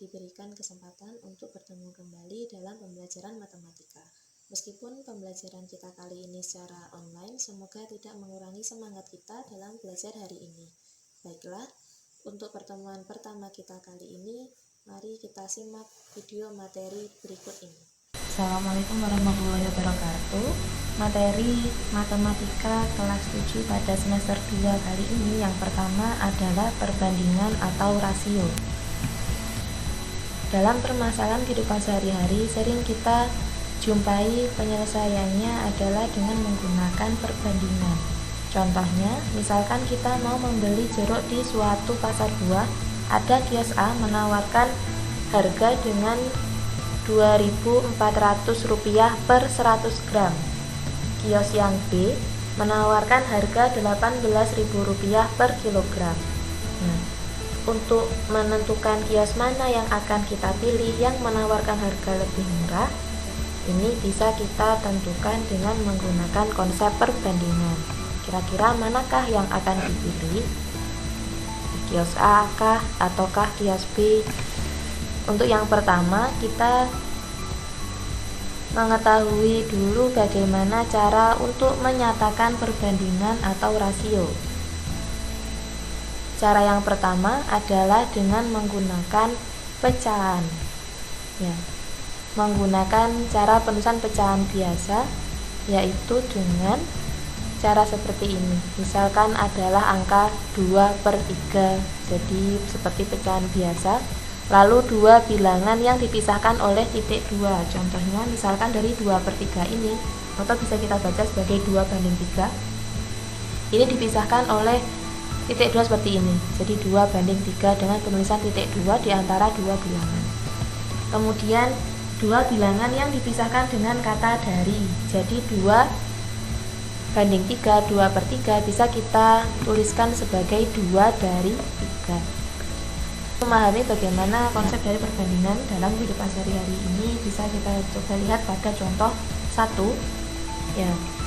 diberikan kesempatan untuk bertemu kembali dalam pembelajaran matematika. Meskipun pembelajaran kita kali ini secara online, semoga tidak mengurangi semangat kita dalam belajar hari ini. Baiklah, untuk pertemuan pertama kita kali ini, mari kita simak video materi berikut ini. Assalamualaikum warahmatullahi wabarakatuh. Materi matematika kelas 7 pada semester 2 kali ini yang pertama adalah perbandingan atau rasio. Dalam permasalahan kehidupan sehari-hari sering kita jumpai penyelesaiannya adalah dengan menggunakan perbandingan. Contohnya, misalkan kita mau membeli jeruk di suatu pasar buah, ada kios A menawarkan harga dengan Rp2.400 per 100 gram. Kios yang B menawarkan harga Rp18.000 per kilogram. Untuk menentukan kios mana yang akan kita pilih yang menawarkan harga lebih murah, ini bisa kita tentukan dengan menggunakan konsep perbandingan. Kira-kira manakah yang akan dipilih? Kios A kah ataukah kios B? Untuk yang pertama, kita mengetahui dulu bagaimana cara untuk menyatakan perbandingan atau rasio. Cara yang pertama adalah dengan menggunakan pecahan. Menggunakan cara penulisan pecahan biasa, yaitu dengan cara seperti ini. Misalkan adalah angka 2/3, jadi seperti pecahan biasa. Lalu dua bilangan yang dipisahkan oleh titik 2. Contohnya misalkan dari 2/3 ini, atau bisa kita baca sebagai 2/3. Ini dipisahkan oleh titik 2 seperti ini. Jadi 2/3 dengan penulisan titik 2 di antara dua bilangan. Kemudian dua bilangan yang dipisahkan dengan kata dari. Jadi 2/3, 2/3 bisa kita tuliskan sebagai 2/3. Memahami bagaimana konsep dari perbandingan dalam kehidupan sehari-hari ini bisa kita coba lihat pada contoh 1.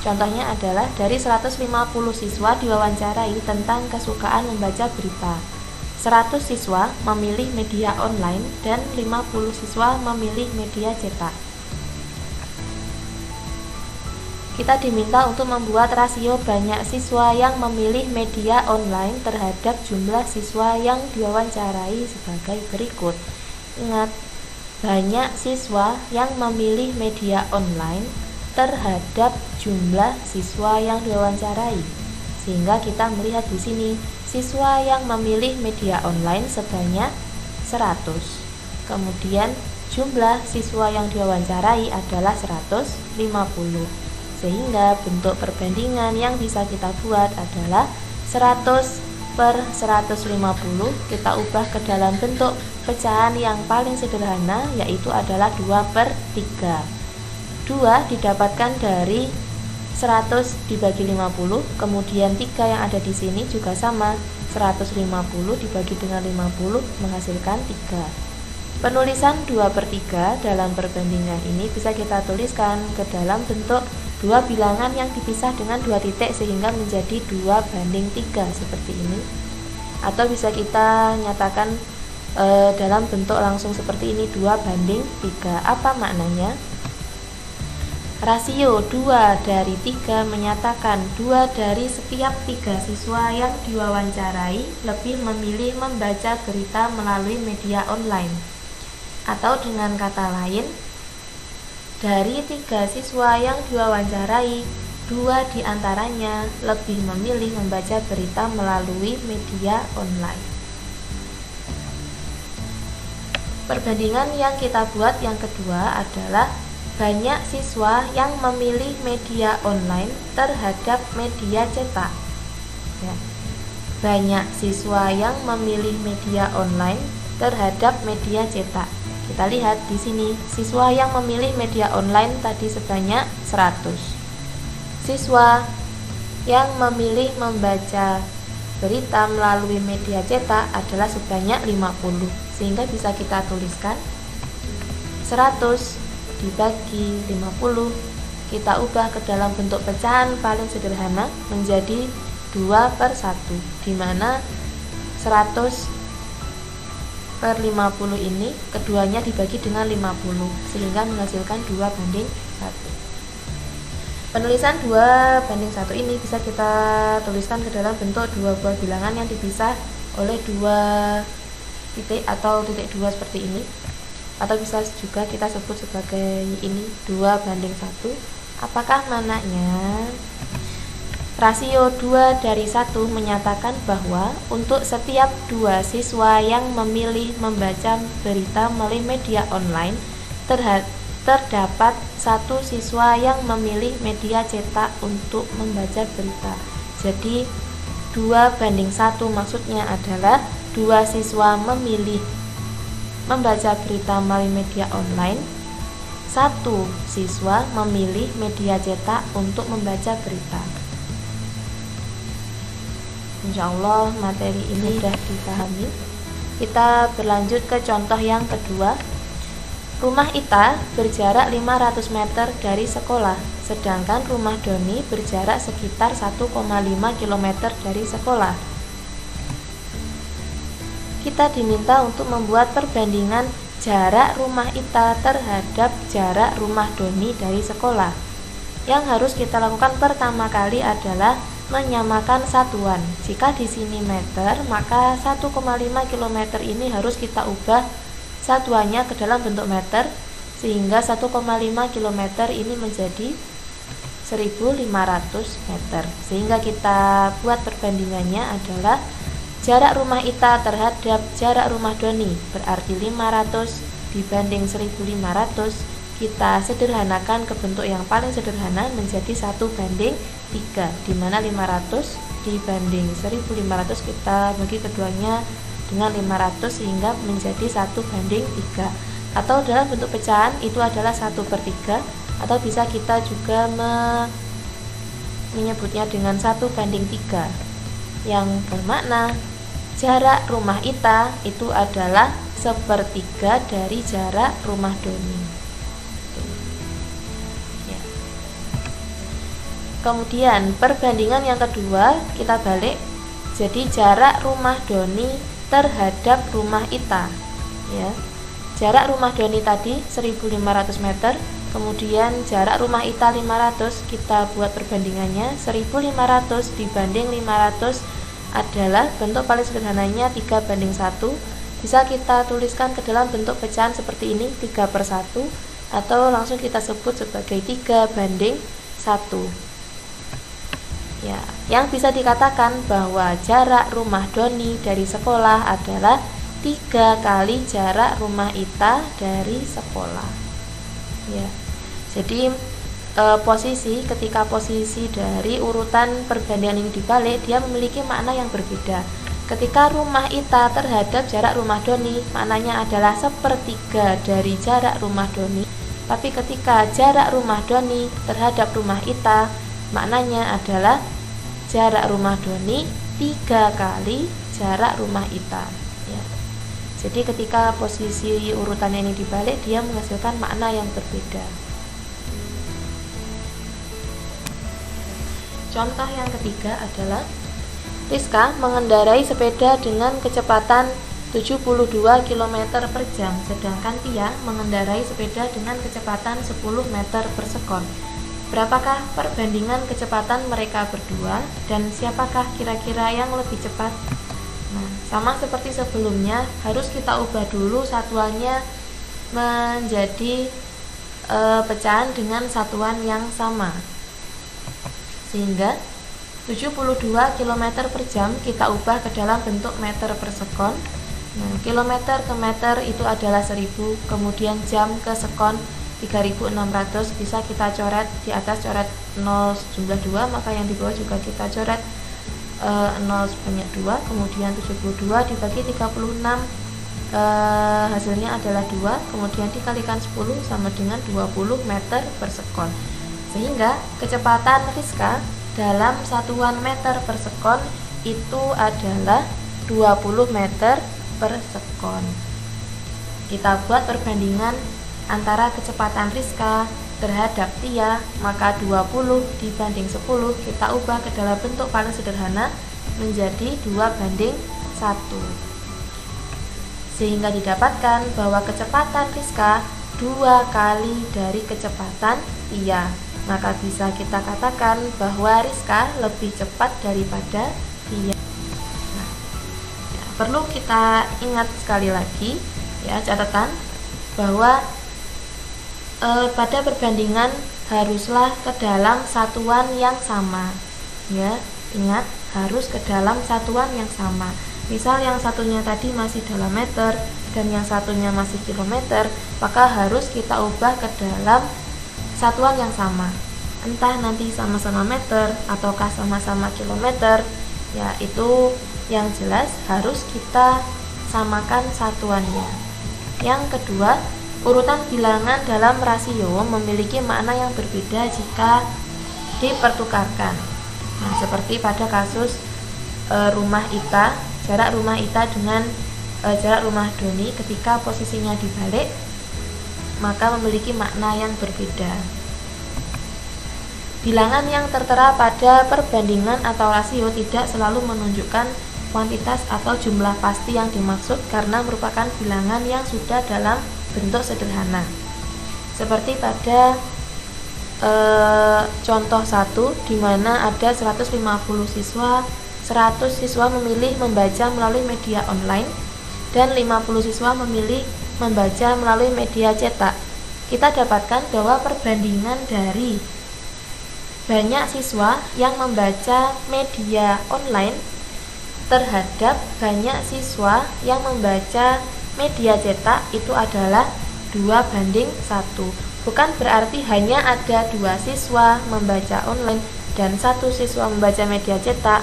Contohnya adalah dari 150 siswa diwawancarai tentang kesukaan membaca berita. 100 siswa memilih media online dan 50 siswa memilih media cetak. Kita diminta untuk membuat rasio banyak siswa yang memilih media online terhadap jumlah siswa yang diwawancarai sebagai berikut. Ingat, banyak siswa yang memilih media online terhadap jumlah siswa yang diwawancarai. Sehingga kita melihat di sini, siswa yang memilih media online sebanyak 100. Kemudian jumlah siswa yang diwawancarai adalah 150. Sehingga bentuk perbandingan yang bisa kita buat adalah 100/150 kita ubah ke dalam bentuk pecahan yang paling sederhana, yaitu adalah 2/3. 2 didapatkan dari 100 dibagi 50, kemudian 3 yang ada di sini juga sama, 150 dibagi dengan 50 menghasilkan 3. Penulisan 2/3 dalam perbandingan ini bisa kita tuliskan ke dalam bentuk dua bilangan yang dipisah dengan dua titik sehingga menjadi 2/3 seperti ini. Atau bisa kita nyatakan dalam bentuk langsung seperti ini, 2/3. Apa maknanya? Rasio 2/3 menyatakan 2 dari setiap 3 siswa yang diwawancarai lebih memilih membaca berita melalui media online. Atau dengan kata lain, dari 3 siswa yang diwawancarai, 2 diantaranya lebih memilih membaca berita melalui media online. Perbandingan yang kita buat yang kedua adalah banyak siswa yang memilih media online terhadap media cetak. Banyak siswa yang memilih media online terhadap media cetak. Kita lihat di sini, siswa yang memilih media online tadi sebanyak 100. Siswa yang memilih membaca berita melalui media cetak adalah sebanyak 50. Sehingga bisa kita tuliskan 100 dibagi 50, kita ubah ke dalam bentuk pecahan paling sederhana menjadi 2/1, di mana 100 per 50 ini keduanya dibagi dengan 50 sehingga menghasilkan 2:1. Penulisan 2:1 ini bisa kita tuliskan ke dalam bentuk dua buah bilangan yang dipisah oleh dua titik atau titik 2 seperti ini, atau bisa juga kita sebut sebagai ini 2:1. Apakah mananya? Rasio 2:1 menyatakan bahwa untuk setiap 2 siswa yang memilih membaca berita melalui media online, terdapat 1 siswa yang memilih media cetak untuk membaca berita. Jadi 2:1 maksudnya adalah 2 siswa memilih membaca berita melalui media online, 1 siswa memilih media cetak untuk membaca berita. Insya Allah materi ini sudah dipahami. Kita berlanjut ke contoh yang kedua. Rumah Ita berjarak 500 meter dari sekolah, sedangkan rumah Doni berjarak sekitar 1,5 km dari sekolah. Kita diminta untuk membuat perbandingan jarak rumah Ita terhadap jarak rumah Doni dari sekolah. Yang harus kita lakukan pertama kali adalah menyamakan satuan. Jika di sini meter, maka 1,5 km ini harus kita ubah satuannya ke dalam bentuk meter, sehingga 1,5 km ini menjadi 1.500 meter. Sehingga kita buat perbandingannya adalah jarak rumah Ita terhadap jarak rumah Doni, berarti 500 dibanding 1.500. Kita sederhanakan ke bentuk yang paling sederhana menjadi 1:3, di mana 500 dibanding 1.500 kita bagi keduanya dengan 500 sehingga menjadi 1:3, atau dalam bentuk pecahan itu adalah 1/3, atau bisa kita juga menyebutnya dengan 1:3 yang bermakna jarak rumah Ita itu adalah 1/3 dari jarak rumah Doni. Kemudian perbandingan yang kedua kita balik, jadi jarak rumah Doni terhadap rumah Ita, ya. Jarak rumah Doni tadi 1.500 meter, kemudian jarak rumah Ita 500, kita buat perbandingannya 1.500 dibanding 500 adalah bentuk paling sederhananya 3:1. Bisa kita tuliskan ke dalam bentuk pecahan seperti ini 3/1, atau langsung kita sebut sebagai 3:1. Ya, yang bisa dikatakan bahwa jarak rumah Doni dari sekolah adalah 3 kali jarak rumah Ita dari sekolah. Ya, jadi ketika posisi dari urutan perbandingan ini dibalik, dia memiliki makna yang berbeda. Ketika rumah Ita terhadap jarak rumah Doni, maknanya adalah 1/3 dari jarak rumah Doni. Tapi ketika jarak rumah Doni terhadap rumah Ita, maknanya adalah jarak rumah Doni 3 kali jarak rumah Ita, ya. Jadi ketika posisi urutannya ini dibalik, dia menghasilkan makna yang berbeda. Contoh yang ketiga adalah Rizka mengendarai sepeda dengan kecepatan 72 km per jam, sedangkan Tia mengendarai sepeda dengan kecepatan 10 meter per sekon. Berapakah perbandingan kecepatan mereka berdua dan siapakah kira-kira yang lebih cepat? Nah, sama seperti sebelumnya, harus kita ubah dulu satuannya menjadi pecahan dengan satuan yang sama. Sehingga 72 km per jam kita ubah ke dalam bentuk meter per sekon. Nah, kilometer ke meter itu adalah 1000, kemudian jam ke sekon 3600. Bisa kita coret di atas, coret 0 jumlah 2, maka yang di bawah juga kita coret 0 sebanyak 2, kemudian 72 dibagi 36, hasilnya adalah 2, kemudian dikalikan 10 sama dengan 20 meter per sekon. Sehingga kecepatan Rizka dalam satuan meter per sekon itu adalah 20 meter per sekon. Kita buat perbandingan antara kecepatan Rizka terhadap Tia, maka 20 dibanding 10 kita ubah ke dalam bentuk paling sederhana menjadi 2:1. sehingga didapatkan bahwa kecepatan Rizka 2 kali dari kecepatan Tia. Maka bisa kita katakan bahwa Rizka lebih cepat daripada Tia. Nah, ya, perlu kita ingat sekali lagi ya, catatan bahwa pada perbandingan haruslah ke dalam satuan yang sama ya, ingat harus ke dalam satuan yang sama. Misal yang satunya tadi masih dalam meter dan yang satunya masih kilometer, maka harus kita ubah ke dalam satuan yang sama, entah nanti sama-sama meter ataukah sama-sama kilometer ya, itu yang jelas harus kita samakan satuannya. Yang kedua, urutan bilangan dalam rasio memiliki makna yang berbeda jika dipertukarkan. Nah, seperti pada kasus rumah Ita, jarak rumah Ita dengan jarak rumah Doni ketika posisinya dibalik, maka memiliki makna yang berbeda. Bilangan yang tertera pada perbandingan atau rasio tidak selalu menunjukkan kuantitas atau jumlah pasti yang dimaksud karena merupakan bilangan yang sudah dalam bentuk sederhana. Seperti pada contoh 1 di mana ada 150 siswa, 100 siswa memilih membaca melalui media online dan 50 siswa memilih membaca melalui media cetak. Kita dapatkan bahwa perbandingan dari banyak siswa yang membaca media online terhadap banyak siswa yang membaca media cetak itu adalah 2:1. Bukan berarti hanya ada 2 siswa membaca online dan 1 siswa membaca media cetak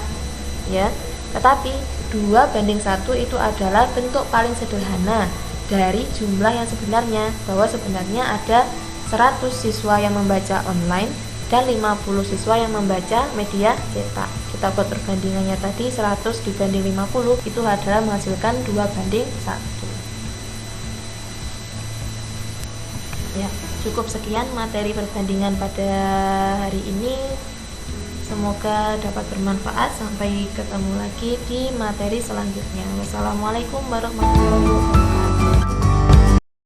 ya, tetapi 2:1 itu adalah bentuk paling sederhana dari jumlah yang sebenarnya, bahwa sebenarnya ada 100 siswa yang membaca online dan 50 siswa yang membaca media cetak. Kita buat perbandingannya tadi 100 dibanding 50 itu adalah menghasilkan 2:1. Ya, cukup sekian materi perbandingan pada hari ini. Semoga dapat bermanfaat. Sampai ketemu lagi di materi selanjutnya. Wassalamualaikum warahmatullahi wabarakatuh.